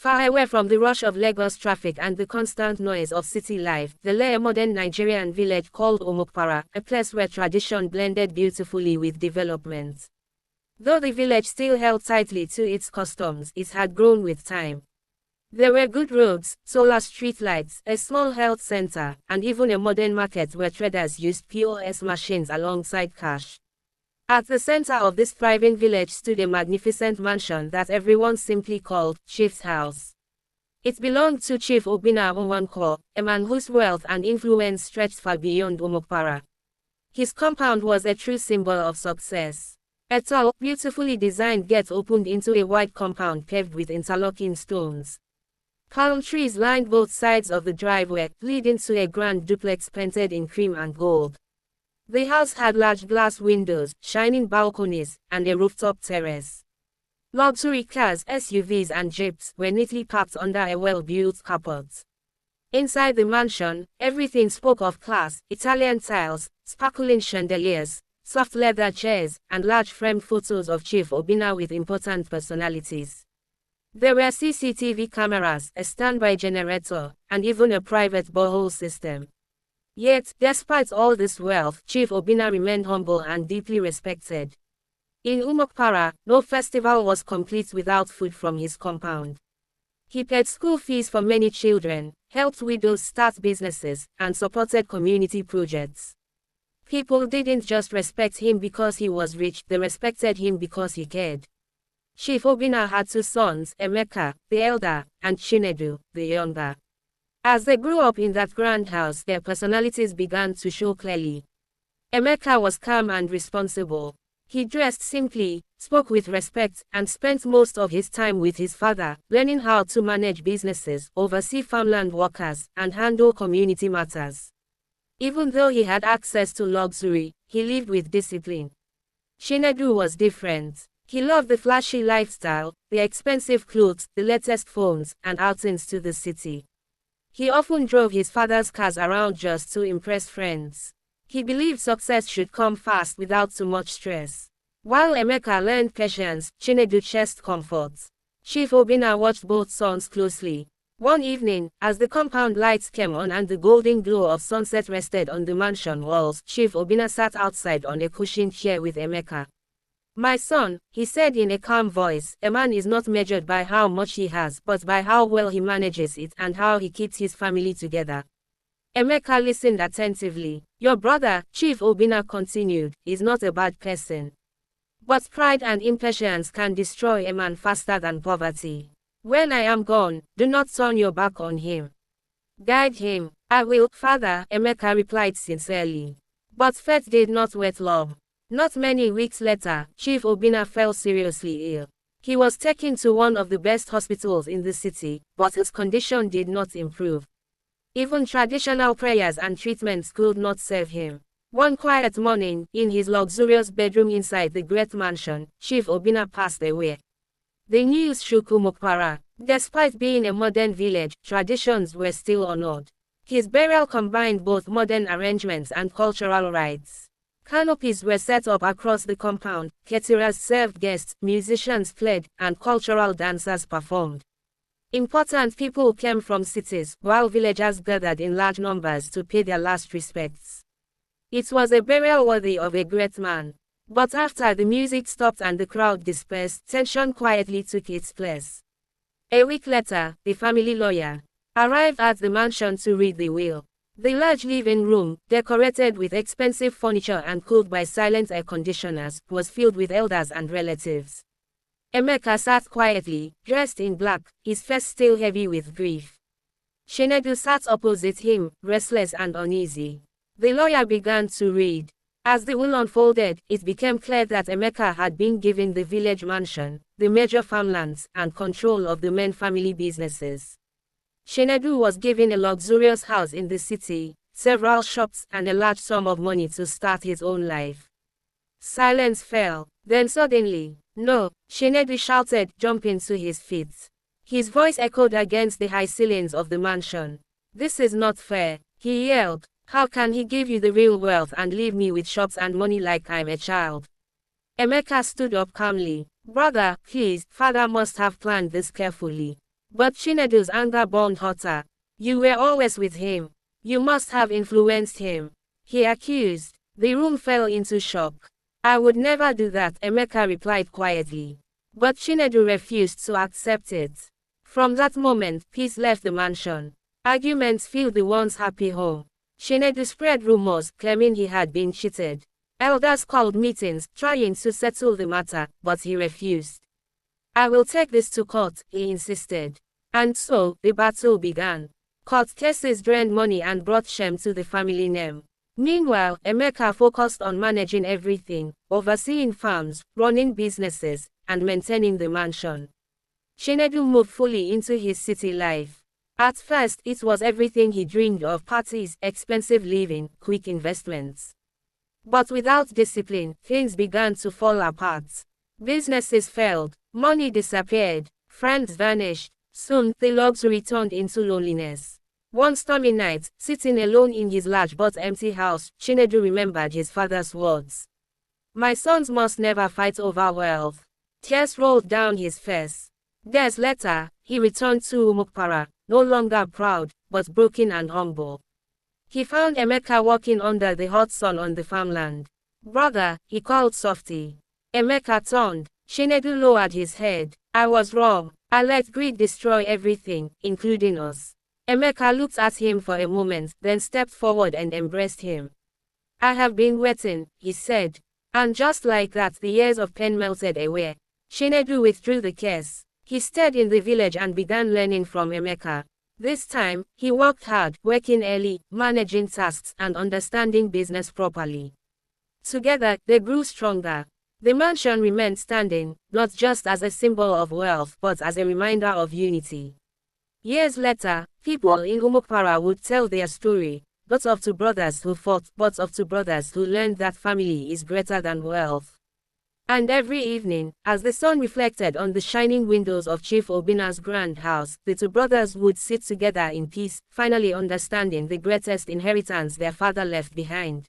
Far away from the rush of Lagos traffic and the constant noise of city life, there lay a modern Nigerian village called Omokpara, a place where tradition blended beautifully with development. Though the village still held tightly to its customs, it had grown with time. There were good roads, solar streetlights, a small health center, and even a modern market where traders used POS machines alongside cash. At the center of this thriving village stood a magnificent mansion that everyone simply called Chief's House. It belonged to Chief Obinna, a man whose wealth and influence stretched far beyond Omokpara. His compound was a true symbol of success. A tall, beautifully designed gate opened into a wide compound paved with interlocking stones. Palm trees lined both sides of the driveway, leading to a grand duplex painted in cream and gold. The house had large glass windows, shining balconies, and a rooftop terrace. Luxury cars, SUVs and jeeps were neatly parked under a well-built carport. Inside the mansion, everything spoke of class: Italian tiles, sparkling chandeliers, soft leather chairs, and large framed photos of Chief Obinna with important personalities. There were CCTV cameras, a standby generator, and even a private borehole system. Yet, despite all this wealth, Chief Obinna remained humble and deeply respected. In Omokpara, no festival was complete without food from his compound. He paid school fees for many children, helped widows start businesses, and supported community projects. People didn't just respect him because he was rich, they respected him because he cared. Chief Obinna had two sons, Emeka, the elder, and Chinedu, the younger. As they grew up in that grand house, their personalities began to show clearly. Emeka was calm and responsible. He dressed simply, spoke with respect, and spent most of his time with his father, learning how to manage businesses, oversee farmland workers, and handle community matters. Even though he had access to luxury, he lived with discipline. Chinedu was different. He loved the flashy lifestyle, the expensive clothes, the latest phones, and outings to the city. He often drove his father's cars around just to impress friends. He believed success should come fast without too much stress. While Emeka learned patience, Chinedu chased comfort. Chief Obinna watched both sons closely. One evening, as the compound lights came on and the golden glow of sunset rested on the mansion walls, Chief Obinna sat outside on a cushioned chair with Emeka. "My son," he said in a calm voice, "a man is not measured by how much he has, but by how well he manages it and how he keeps his family together." Emeka listened attentively. "Your brother," Chief Obinna continued, "is not a bad person. But pride and impatience can destroy a man faster than poverty. When I am gone, do not turn your back on him. Guide him." "I will, father," Emeka replied sincerely. But fate did not wait long. Not many weeks later, Chief Obinna fell seriously ill. He was taken to one of the best hospitals in the city, but his condition did not improve. Even traditional prayers and treatments could not save him. One quiet morning, in his luxurious bedroom inside the great mansion, Chief Obinna passed away. The news shook Omokpara. Despite being a modern village, traditions were still honored. His burial combined both modern arrangements and cultural rites. Canopies were set up across the compound, caterers served guests, musicians played, and cultural dancers performed. Important people came from cities, while villagers gathered in large numbers to pay their last respects. It was a burial worthy of a great man. But after the music stopped and the crowd dispersed, tension quietly took its place. A week later, the family lawyer arrived at the mansion to read the will. The large living room, decorated with expensive furniture and cooled by silent air conditioners, was filled with elders and relatives. Emeka sat quietly, dressed in black, his face still heavy with grief. Chinedu sat opposite him, restless and uneasy. The lawyer began to read. As the will unfolded, it became clear that Emeka had been given the village mansion, the major farmlands, and control of the main family businesses. Chinedu was given a luxurious house in the city, several shops, and a large sum of money to start his own life. Silence fell. Then suddenly, "No!" Chinedu shouted, jumping to his feet. His voice echoed against the high ceilings of the mansion. "This is not fair," he yelled. "How can he give you the real wealth and leave me with shops and money like I'm a child?" Emeka stood up calmly. "Brother, please, father must have planned this carefully. But Chinedu's anger burned hotter. You were always with him. You must have influenced him, he accused. The room fell into shock. I would never do that, Emeka replied quietly. But Chinedu refused to accept it. From that moment, peace left the mansion. Arguments filled the once happy home. Chinedu spread rumors, claiming he had been cheated. Elders called meetings, trying to settle the matter, but he refused. I will take this to court, he insisted. And so, the battle began. Court cases drained money and brought shame to the family name. Meanwhile, Emeka focused on managing everything, overseeing farms, running businesses, and maintaining the mansion. Chinedu moved fully into his city life. At first, it was everything he dreamed of: parties, expensive living, quick investments. But without discipline, things began to fall apart. Businesses failed, money disappeared, friends vanished. Soon, the luxury turned into loneliness. One stormy night, sitting alone in his large but empty house, Chinedu remembered his father's words. My sons must never fight over wealth. Tears rolled down his face. Days later, he returned to Umukpara, no longer proud, but broken and humble. He found Emeka walking under the hot sun on the farmland. Brother, he called softly. Emeka turned. Chinedu lowered his head. I was wrong. I let greed destroy everything, including us. Emeka looked at him for a moment, then stepped forward and embraced him. I have been waiting, he said. And just like that, the years of pain melted away. Chinedu withdrew the case. He stayed in the village and began learning from Emeka. This time, he worked hard, working early, managing tasks, and understanding business properly. Together, they grew stronger. The mansion remained standing, not just as a symbol of wealth, but as a reminder of unity. Years later, people in Umukpara would tell their story, not of two brothers who fought, but of two brothers who learned that family is greater than wealth. And every evening, as the sun reflected on the shining windows of Chief Obinna's grand house, the two brothers would sit together in peace, finally understanding the greatest inheritance their father left behind.